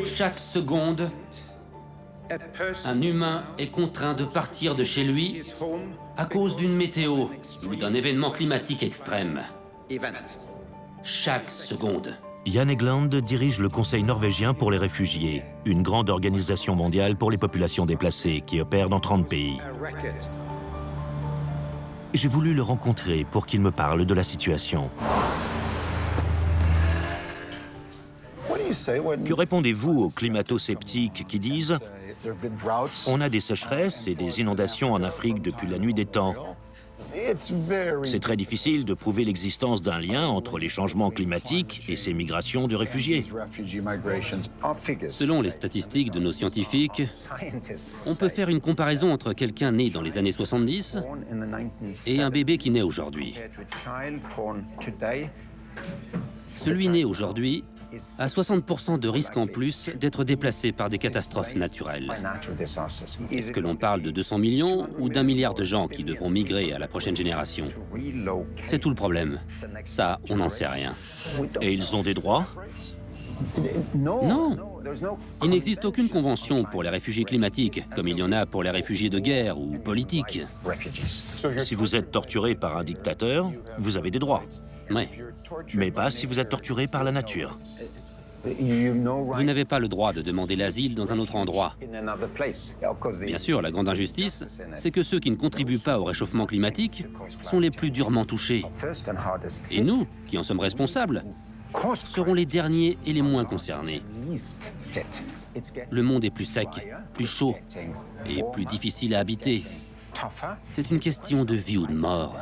Chaque seconde, un humain est contraint de partir de chez lui à cause d'une météo ou d'un événement climatique extrême. Chaque seconde. Jan Egeland dirige le Conseil norvégien pour les réfugiés, une grande organisation mondiale pour les populations déplacées qui opère dans 30 pays. J'ai voulu le rencontrer pour qu'il me parle de la situation. Que répondez-vous aux climato-sceptiques qui disent « On a des sécheresses et des inondations en Afrique depuis la nuit des temps. C'est très difficile de prouver l'existence d'un lien entre les changements climatiques et ces migrations de réfugiés. » Selon les statistiques de nos scientifiques, on peut faire une comparaison entre quelqu'un né dans les années 70 et un bébé qui naît aujourd'hui. Celui né aujourd'hui a 60% de risque en plus d'être déplacé par des catastrophes naturelles. Est-ce que l'on parle de 200 millions ou d'1 milliard de gens qui devront migrer à la prochaine génération? C'est tout le problème. Ça, on n'en sait rien. Et ils ont des droits? Non. Il n'existe aucune convention pour les réfugiés climatiques, comme il y en a pour les réfugiés de guerre ou politiques. Si vous êtes torturé par un dictateur, vous avez des droits. Oui. Mais pas si vous êtes torturé par la nature. Vous n'avez pas le droit de demander l'asile dans un autre endroit. Bien sûr, la grande injustice, c'est que ceux qui ne contribuent pas au réchauffement climatique sont les plus durement touchés. Et nous, qui en sommes responsables, seront les derniers et les moins concernés. Le monde est plus sec, plus chaud et plus difficile à habiter. C'est une question de vie ou de mort.